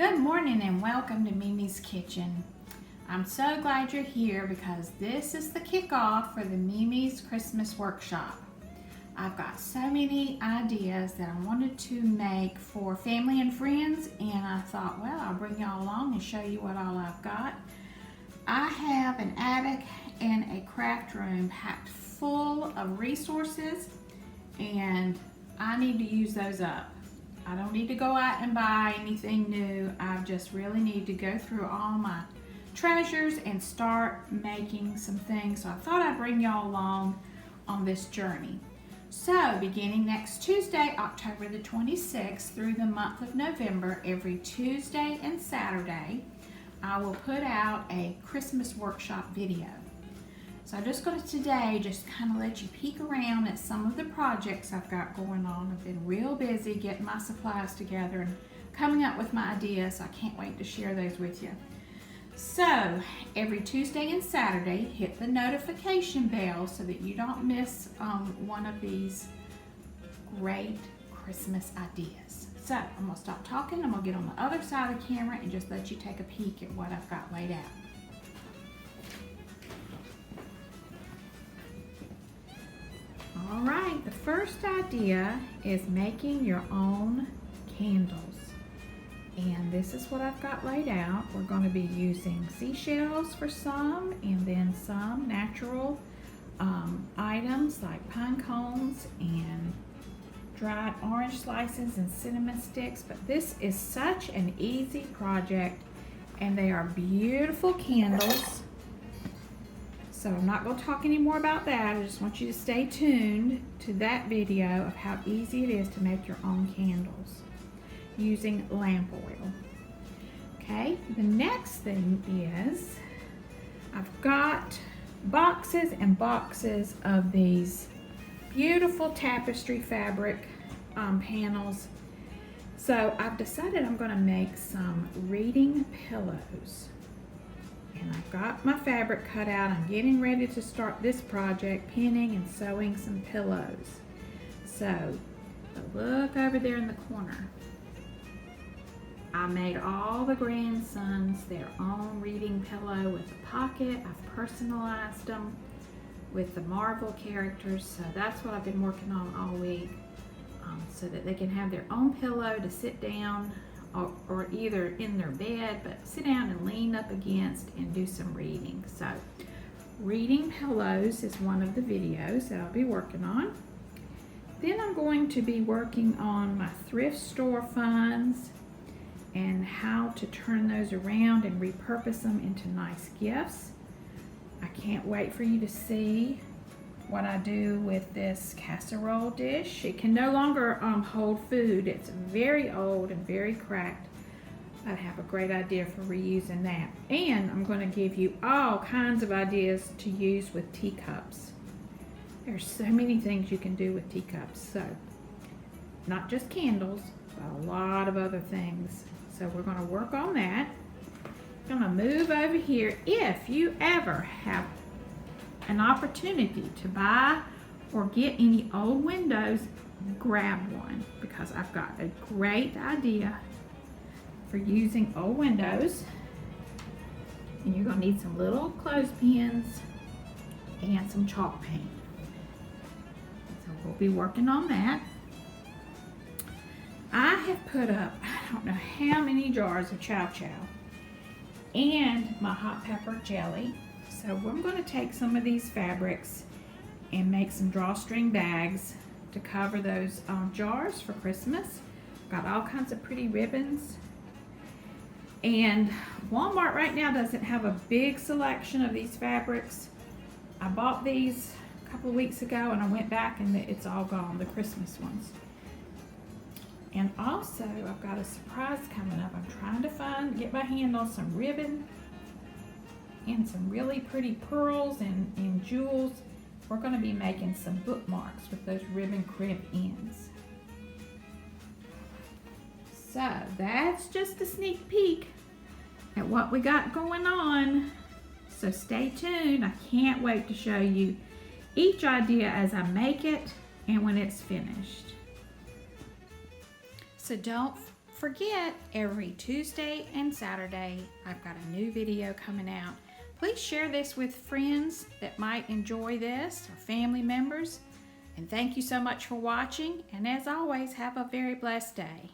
Good morning and welcome to Mimi's Kitchen. I'm so glad you're here because this is the kickoff for the Mimi's Christmas workshop. I've got so many ideas that I wanted to make for family and friends, and I thought, well, I'll bring y'all along and show you what all I've got. I have an attic and a craft room packed full of resources, and I need to use those up. I don't need to go out and buy anything new. I just really need to go through all my treasures and start making some things. So I thought I'd bring y'all along on this journey. So beginning next Tuesday, October the 26th, through the month of November, every Tuesday and Saturday, I will put out a Christmas workshop video. So I'm just going to today just kind of let you peek around at some of the projects I've got going on. I've been real busy getting my supplies together and coming up with my ideas. So I can't wait to share those with you. So every Tuesday and Saturday, hit the notification bell so that you don't miss one of these great Christmas ideas. So I'm going to stop talking. I'm going to get on the other side of the camera and just let you take a peek at what I've got laid out. All right, the first idea is making your own candles. And this is what I've got laid out. We're going to be using seashells for some, and then some natural items like pine cones and dried orange slices and cinnamon sticks. But this is such an easy project, and they are beautiful candles. So I'm not going to talk any more about that. I just want you to stay tuned to that video of how easy it is to make your own candles using lamp oil. Okay, the next thing is I've got boxes and boxes of these beautiful tapestry fabric panels. So I've decided I'm going to make some reading pillows. And I've got my fabric cut out. I'm getting ready to start this project, pinning and sewing some pillows. So look over there in the corner. I made all the grandsons their own reading pillow with a pocket. I've personalized them with the Marvel characters. So that's what I've been working on all week, so that they can have their own pillow to sit down or either in their bed, but sit down and lean up against and do some reading. So reading pillows is one of the videos that I'll be working on. Then I'm going to be working on my thrift store funds and how to turn those around and repurpose them into nice gifts. I can't wait for you to see what I do with this casserole dish. It can no longer hold food. It's very old and very cracked. I have a great idea for reusing that. And I'm going to give you all kinds of ideas to use with teacups. There's so many things you can do with teacups. So not just candles, but a lot of other things. So we're going to work on that. I'm going to move over here. If you ever have an opportunity to buy or get any old windows, grab one, because I've got a great idea for using old windows. And you're going to need some little clothespins and some chalk paint. So we'll be working on that. I have put up, I don't know how many jars of chow chow and my hot pepper jelly. So I'm going to take some of these fabrics and make some drawstring bags to cover those jars for Christmas. Got all kinds of pretty ribbons. And Walmart right now doesn't have a big selection of these fabrics. I bought these a couple of weeks ago and I went back and it's all gone, the Christmas ones. And also I've got a surprise coming up. I'm trying to get my hand on some ribbon and some really pretty pearls and jewels. We're going to be making some bookmarks with those ribbon crib ends. So that's just a sneak peek at what we got going on. So stay tuned. I can't wait to show you each idea as I make it and when it's finished. So don't forget, every Tuesday and Saturday, I've got a new video coming out. Please share this with friends that might enjoy this, or family members. And thank you so much for watching. And as always, have a very blessed day.